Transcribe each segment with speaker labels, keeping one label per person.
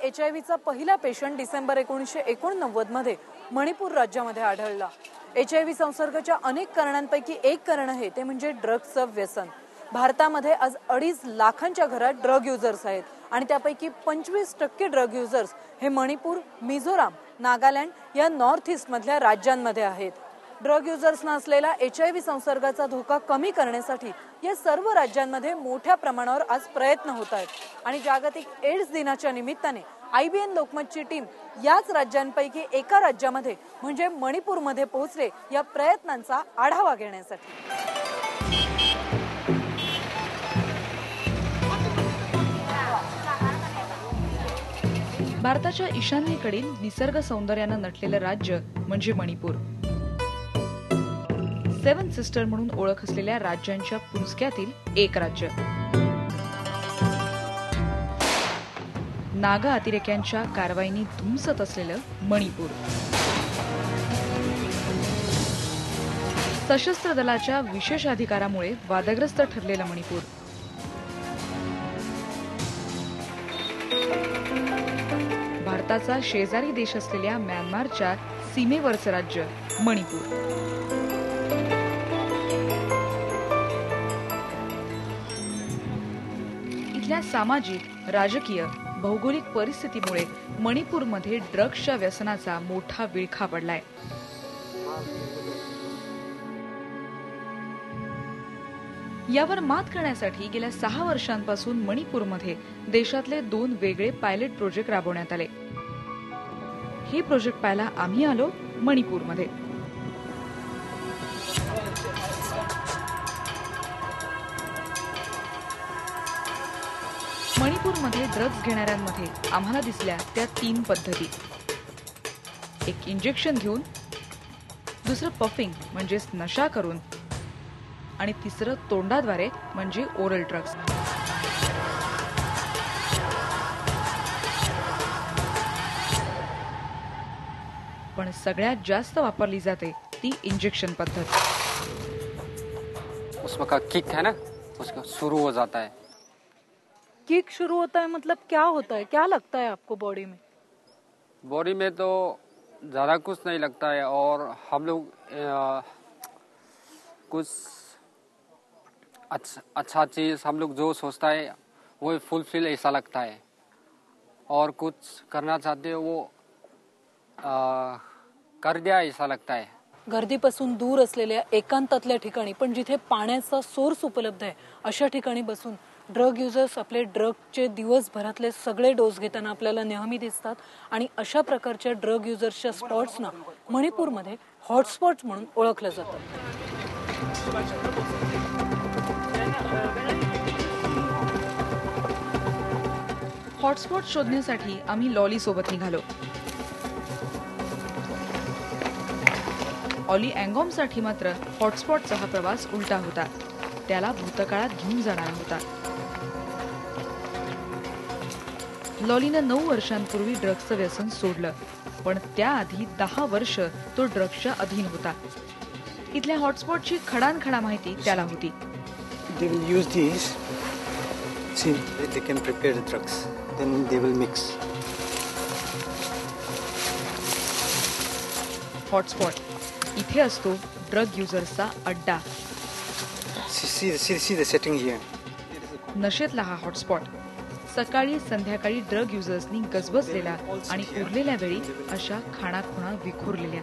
Speaker 1: HIV चा पहिला patient December 1989 मध्ये मणिपूर राज्यामध्ये आढळला। HIV संसर्गाच्या अनेक कारणांपैकी एक कारण आहे ते म्हणजे ड्रग्सचं व्यसन। भारतामध्ये आज 2.5 लाखांच्या घरात ड्रग युजर्स आहेत आणि त्यापैकी 25% ड्रग युजर्स हे मणिपूर, मिझोराम, नागालँड या नॉर्थ ईस्ट मधल्या राज्यांमध्ये आहेत। ड्रग युजर्सना असलेला HIV संसर्गाचा धोका कमी करण्यासाठी या सर्व राज्यांमध्ये मोठ्या प्रमाणावर आज प्रयत्न होत आहेत आणि जागतिक एड्स दिनाच्या निमित्ताने IBN लोकमतची टीम याच राज्यांपैकी एका राज्यामध्ये म्हणजे मणिपूरमध्ये पोहोचले या प्रयत्नांचा आढावा घेण्यासाठी।
Speaker 2: भारताच्या ईशान्येकडील निसर्ग सौंदर्यानं नटलेलं राज्य म्हणजे मणिपूर। 7 सिस्टर म्हणून ओळख असलेल्या राज्यांच्या पुंजक्यातील एक राज्य। नागा अतिरेक्यांच्या कारवाईनी धुमसत असलेलं मणिपूर। सशस्त्र दलाच्या विशेष अधिकारामुळे वादग्रस्त ठरलेलं मणिपूर। भारताचा शेजारी देश असलेल्या म्यानमारच्या सीमेवरचं राज्य मणिपूर। इथल्या सामाजिक, राजकीय, भौगोलिक परिस्थितीमुळे मणिपूरमध्ये ड्रग्सच्या व्यसनाचा मोठा विळखा पडलाय। यावर मात करण्यासाठी गेल्या 6 वर्षांपासून मणिपूरमध्ये देशातले 2 वेगळे पायलट प्रोजेक्ट राबवण्यात आले। हे प्रोजेक्ट पाहायला आम्ही आलो मणिपूरमध्ये। मणिपूरमध्ये ड्रग्ज घेणाऱ्यांमध्ये आम्हाला दिसल्या त्या 3 पद्धती। एक इंजेक्शन घेऊन, दुसरं पफिंग म्हणजे नशा करून आणि तिसरं तोंडाद्वारे म्हणजे ओरल ड्रग्ज। पण सगळ्यात जास्त वापरली जाते ती इंजेक्शन पद्धत।
Speaker 3: उसमें का किक है ना, उसका शुरू हो जाता है।
Speaker 1: किक शुरू होता है मतलब क्या होता है, क्या लगता है आपको बॉडी में?
Speaker 3: बॉडी में तो ज़्यादा कुछ नहीं लगता है और हम लोग कुछ अच्छा चीज़ हम लोग जो सोचता है वो फुलफिल ऐसा लगता है और कुछ करना चाहते हो वो कर दिया ऐसा लगता है।
Speaker 1: गर्दीपासून दूर असलेल्या एकांतातल्या ठिकाणी पण जिथे पाण्याचा सोर्स उपलब्ध आहे अशा ठिकाणी बसून ड्रग युजर्स आपले ड्रगचे दिवसभरातले सगळे डोस घेताना आपल्याला नेहमी दिसतात आणि अशा प्रकारच्या ड्रग युजर्सच्या स्पॉट्सना मणिपूरमध्ये हॉटस्पॉट्स म्हणून ओळखलं जातं।
Speaker 2: हॉटस्पॉट शोधण्यासाठी आम्ही लॉली सोबत निघालो। ऑली अँगॉमसाठी मात्र हॉटस्पॉटचा हा प्रवास उलटा होता। त्याला भूतकाळात घेऊन जाणार होता। लॉलीनं 9 वर्षांपूर्वी ड्रग्सचं व्यसन सोडलं, पण त्याआधी 10 वर्ष तो ड्रग्सच्या अधीन होता। इथल्या हॉटस्पॉटची खडानखडा माहिती त्याला होती।
Speaker 4: They will use these. See, they can prepare the drugs. Then they will mix.
Speaker 2: Hotspot इथे असतो ड्रग युजर्सचा अड्डा।
Speaker 4: See the setting here.
Speaker 2: नशेतला हा हॉटस्पॉट सकाळी संध्याकाळी ड्रग युजर्सनी गजबजलेला आणि उरलेल्या वेळी अशा खाणाखुणा विखुरलेल्या।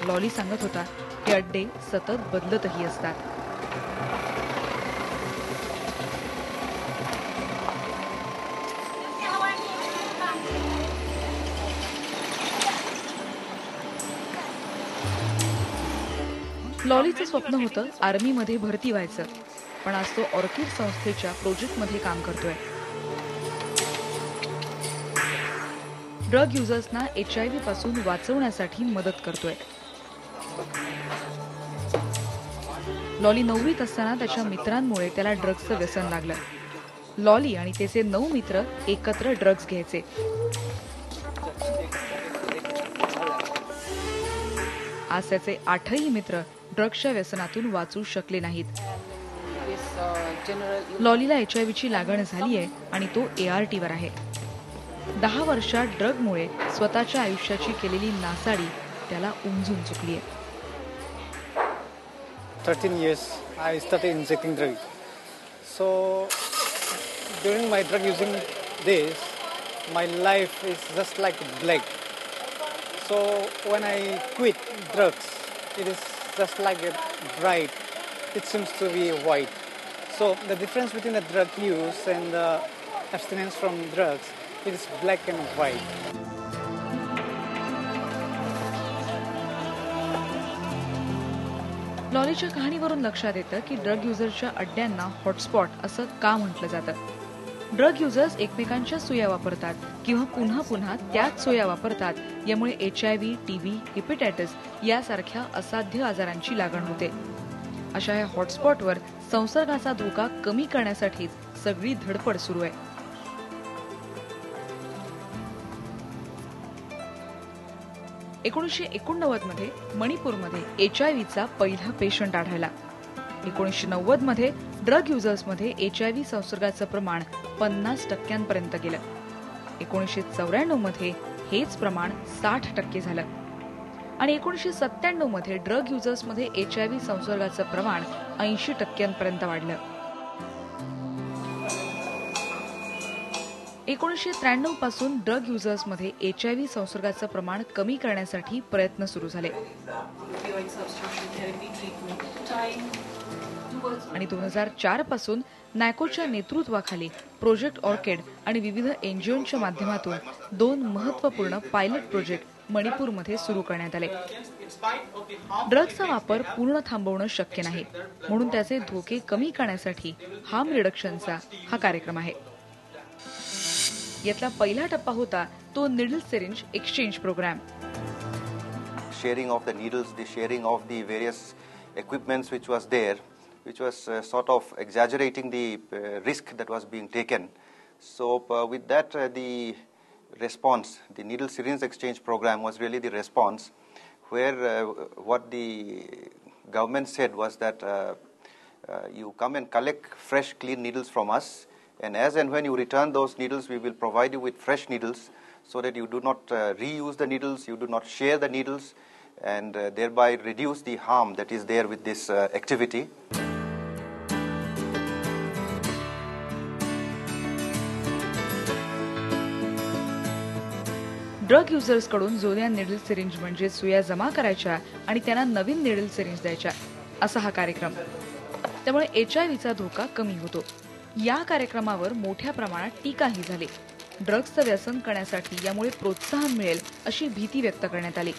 Speaker 2: लॉली सांगत होता हे अड्डे सतत बदलतही असतात। लॉलीचं स्वप्न होतं आर्मीमध्ये भरती व्हायचं, पण आज तो ऑर्किड संस्थेच्या प्रोजेक्टमध्ये काम करतोय। ड्रग युजर्सना HIV पासून वाचवण्यासाठी मदत करतोय। लॉली 9वीत असताना त्याच्या मित्रांमुळे त्याला ड्रग्सचं व्यसन लागलं। लॉली आणि त्याचे 9 मित्र एकत्र ड्रग्स घ्यायचे। आज त्याचे 8ही मित्र ड्रग्सच्या व्यसनातून वाचू शकले नाहीत। लॉलीला HIVची लागण झाली आहे आणि तो ARTवर आहे. 10 वर्षात ड्रगमुळे स्वतःच्या आयुष्याची केलेली नासाडी त्याला उमजून चुकली आहे.
Speaker 4: 13 years I started injecting drug. So during my drug using days, my life is just like black. So when I quit drugs, it is just like a bright. It seems to be white. So the difference between the drug use and the abstinence from drugs, it is black and white.
Speaker 2: लॉलीच्या कहाणीवरून लक्षात येतं की drug युजर्सच्या अड्ड्यांना hotspot असं का म्हटलं जातं. Drug users एकमेकांच्या सुया वापरतात किंवा पुन्हा पुन्हा त्याच सुया वापरतात. यामुळे HIV, TB, हेपेटायटिस यासारख्या असाध्य आजारांची लागण होते. अशा या हॉटस्पॉटवर संसर्गाचा धोका कमी करण्यासाठीच सगळी धडपड सुरू आहे. मध्ये मणिपूरमध्ये HIVचा पहिला पेशंट आढळला. 1990 मध्ये ड्रग युजर्समध्ये HIV संसर्गाचं प्रमाण 50% गेलं. 1994 मध्ये हेच प्रमाण 60% झालं आणि 1997 मध्ये ड्रग युजर्समध्ये HIV संसर्गाचं प्रमाण 80% वाढलं. 1993 पासून ड्रग युजर्समध्ये HIV संसर्गाचं प्रमाण कमी करण्यासाठी प्रयत्न सुरू झाले आणि 2004 पासून नॅकोच्या नेतृत्वाखाली प्रोजेक्ट ऑर्किड आणि विविध NGOच्या माध्यमातून 2 महत्त्वपूर्ण पायलट प्रोजेक्ट मणिपूरमध्ये सुरू करण्यात आले. ड्रग्सचा वापर पूर्ण थांबवणं शक्य नाही, म्हणून त्याचे धोके कमी करण्यासाठी हार्म रिडक्शनचा हा कार्यक्रम आहे. यातला पहिला टप्पा होता तो needle syringe exchange programme.
Speaker 5: Sharing of the needles, the sharing of the various equipments which was there, which was sort of exaggerating the risk that was being taken. So with that, the response, the needle syringe exchange program was really the response, where what the government said was that you come and collect fresh, clean needles from us, and as and when you return those needles, we will provide you with fresh needles, so that you do not reuse the needles, you do not share the needles, and thereby reduce the harm that is there with this activity.
Speaker 2: Drug users कडून जुन्या needle syringe म्हणजे सुया जमा करायच्या आणि त्यांना नवीन needle syringe द्यायच्या, असा हा कार्यक्रम. त्यामुळे HIVचा धोका कमी होतो. या कार्यक्रमावर मोठ्या प्रमाणात टीकाही झाली. ड्रग्सचं व्यसन करण्यासाठी यामुळे प्रोत्साहन मिळेल अशी भीती व्यक्त करण्यात आली.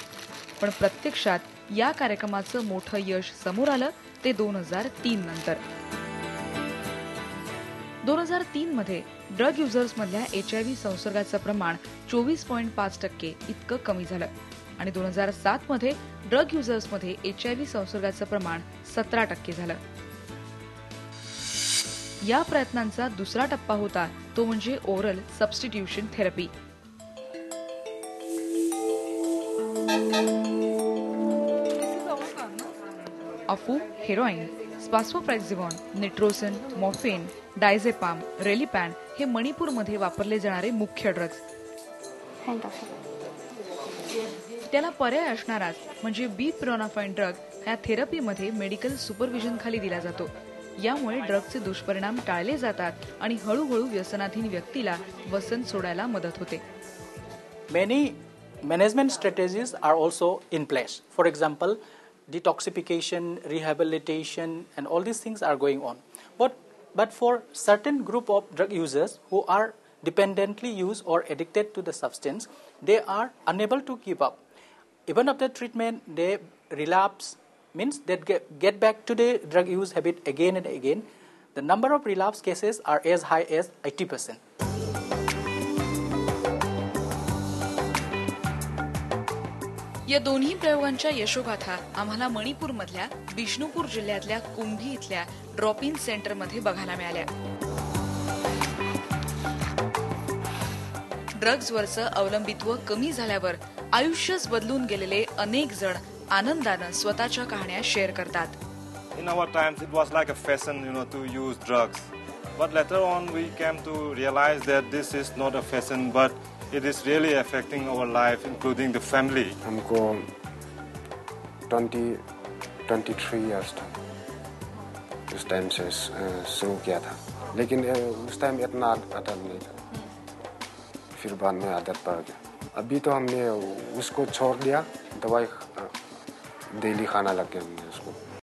Speaker 2: पण प्रत्यक्षात या कार्यक्रमाचं मोठं यश समोर आलं ते 2003 नंतर. 2003 मध्ये ड्रग युजर्स मधल्या HIV संसर्गाचं प्रमाण 24.5% इतकं कमी झालं आणि 2007 मध्ये ड्रग युजर्स मध्ये HIV संसर्गाचं प्रमाण 17% झालं. या प्रयत्नांचा दुसरा टप्पा होता तो म्हणजे ओरल सबस्टिट्यूशन थेरपी. अफू, हेरोईन, स्पासोप्रेक्झिबॉन, निट्रोसिन, मॉर्फिन, डायझेपाम, रेलिपॅन हे मणिपूरमध्ये वापरले जाणारे मुख्य ड्रग्ज. त्याला पर्याय असणाराच म्हणजे बिप्रोनाफाइन ड्रग ह्या थेरपीमध्ये मेडिकल सुपरविजन खाली दिला जातो. यामुळे ड्रगचे दुष्परिणाम टाळले जातात आणि हळूहळू व्यसनाधीन व्यक्तीला व्यसन सोडायला मदत होते.
Speaker 6: Many management strategies are also in place. For example, detoxification, rehabilitation, and all these things are going on. But for certain group of drug users who are dependently used or addicted to the substance, they are unable to keep up. Even after treatment, they relapse, means they get back to the drug use habit again and again. The number of relapse cases are as high as 80%.
Speaker 2: या दोन्ही प्रयोगांच्या यशोगाथा आम्हाला मणिपूरमधल्या बिष्णुपूर जिल्ह्यातल्या कुंभी इथल्या drop in सेंटरमध्ये बघायला मिळाल्या. ड्रग्जवरचं अवलंबित्व कमी झाल्यावर आयुष्यच बदलून गेलेले अनेक जण आनंदानं स्वतःच्या कहाण्या शेअर करतात.
Speaker 7: in our times it was like a fashion, to use drugs. But later on we came to realize that this is not a fashion, but it is really affecting our life, including the family.
Speaker 8: हमको 23 years था, उस time से शुरू KIA था, लेकिन उस time इतना आदत नहीं था, फिर बाद में आदत पड़ गया. अभी तो हमने उसको छोड़ दिया, दवाई डेली खाना लग गया हमने.